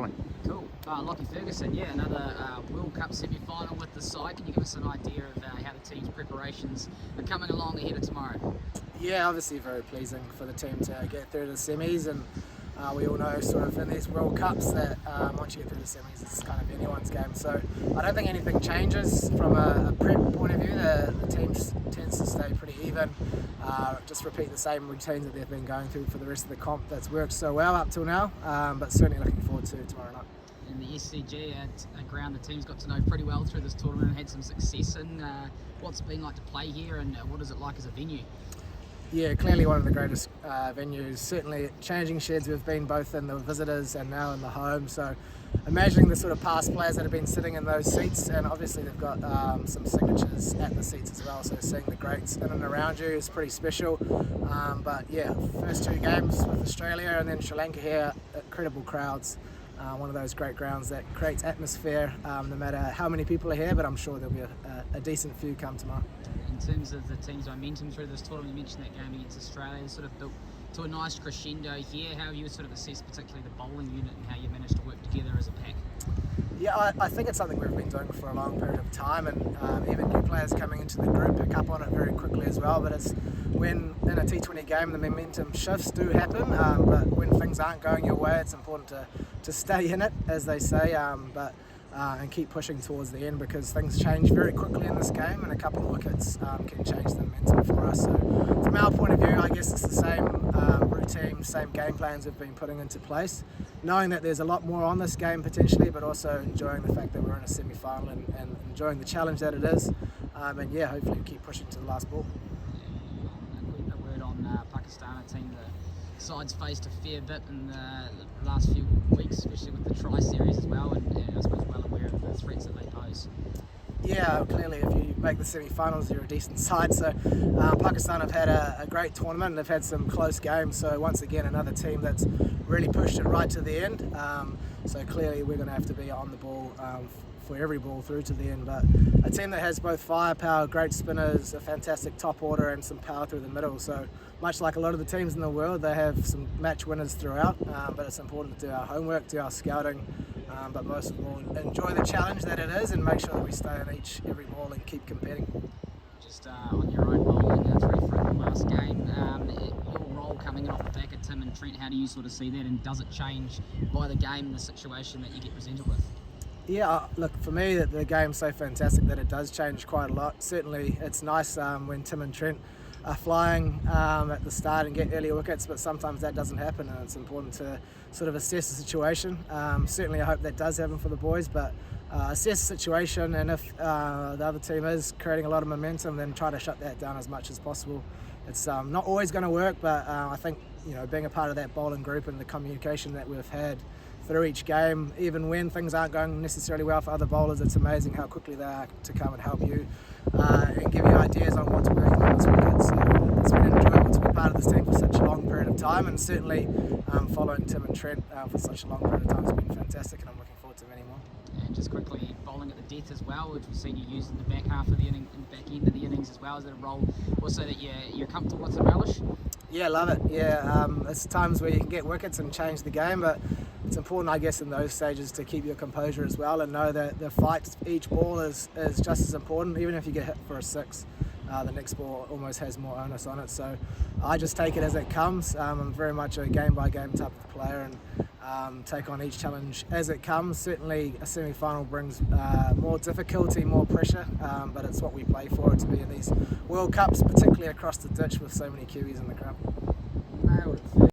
bowling. Cool. Lockie Ferguson, another World Cup semi-final with the side. Can you give us an idea of how the team's preparations are coming along ahead of tomorrow? Yeah, obviously very pleasing for the team to get through to the semis, and we all know sort of in these World Cups that once you get through the semis it's kind of anyone's game. So I don't think anything changes from a prep point of view. The team tends to stay pretty even, just repeat the same routines that they've been going through for the rest of the comp that's worked so well up till now, but certainly looking forward to tomorrow night. In the SCG, a ground the team's got to know pretty well through this tournament and had some success in. What's it been like to play here, and what is it like as a venue? Yeah, clearly one of the greatest venues. Certainly changing sheds, we've been both in the visitors and now in the home. So imagining the sort of past players that have been sitting in those seats, and obviously they've got some signatures at the seats as well. So seeing the greats in and around you is pretty special. But yeah, first two games with Australia and then Sri Lanka here, incredible crowds. One of those great grounds that creates atmosphere no matter how many people are here, but I'm sure there'll be a decent few come tomorrow. In terms of the team's momentum through this tournament, you mentioned that game against Australia, sort of built to a nice crescendo here. How have you sort of assessed particularly the bowling unit and how you managed to work together as a pack? Yeah, I think it's something we've been doing for a long period of time, and even new players coming into the group pick up on it very quickly as well. But it's when in a T20 game the momentum shifts do happen, but when things aren't going your way, it's important to stay in it, as they say, and keep pushing towards the end, because things change very quickly in this game, and a couple of wickets can change the momentum for us. So from our point of view, I guess it's the same routine, same game plans we've been putting into place, knowing that there's a lot more on this game potentially, but also enjoying the fact that we're in a semi-final and enjoying the challenge that it is, and yeah, hopefully keep pushing to the last ball. A word on Pakistan, a team the side's faced a fair bit in the last few weeks, especially with the Tri Series as well, and I suppose well aware of the threats that they pose. Yeah, clearly if you make the semi-finals you're a decent side. So Pakistan have had a great tournament, they've had some close games, so once again another team that's really pushed it right to the end. So clearly we're going to have to be on the ball for every ball through to the end, but a team that has both firepower, great spinners, a fantastic top order and some power through the middle. So much like a lot of the teams in the world, they have some match winners throughout, but it's important to do our homework, do our scouting, but most of all enjoy the challenge that it is and make sure that we stay on every ball and keep competing. Just on your own bowling, 3 for the last game, your role coming off the back of Tim and Trent, how do you sort of see that, and does it change by the game and the situation that you get presented with? Yeah, look, for me the game's so fantastic that it does change quite a lot. Certainly it's nice when Tim and Trent are flying at the start and get early wickets, but sometimes that doesn't happen, and it's important to sort of assess the situation. Certainly I hope that does happen for the boys, but assess the situation, and if the other team is creating a lot of momentum, then try to shut that down as much as possible. It's not always going to work, but I think being a part of that bowling group and the communication that we've had through each game, even when things aren't going necessarily well for other bowlers, it's amazing how quickly they are to come and help you and give you ideas on what to work on this wicket. So it's been enjoyable to be part of this team for such a long period of time, and certainly following Tim and Trent for such a long period of time has been fantastic, and I'm looking forward to many more. And just quickly, bowling at the death as well, which we've seen you use in the back half of the inning, in the back end of the innings as well. Is that a role also that you're comfortable with and relish? Yeah, love it. Yeah, it's times where you can get wickets and change the game, but it's important, I guess, in those stages to keep your composure as well and know that the fight each ball is just as important. Even if you get hit for a 6, the next ball almost has more onus on it. So I just take it as it comes. I'm very much a game-by-game type of player, and take on each challenge as it comes. Certainly a semi-final brings more difficulty, more pressure, but it's what we play for, to be in these World Cups, particularly across the ditch with so many Kiwis in the crowd.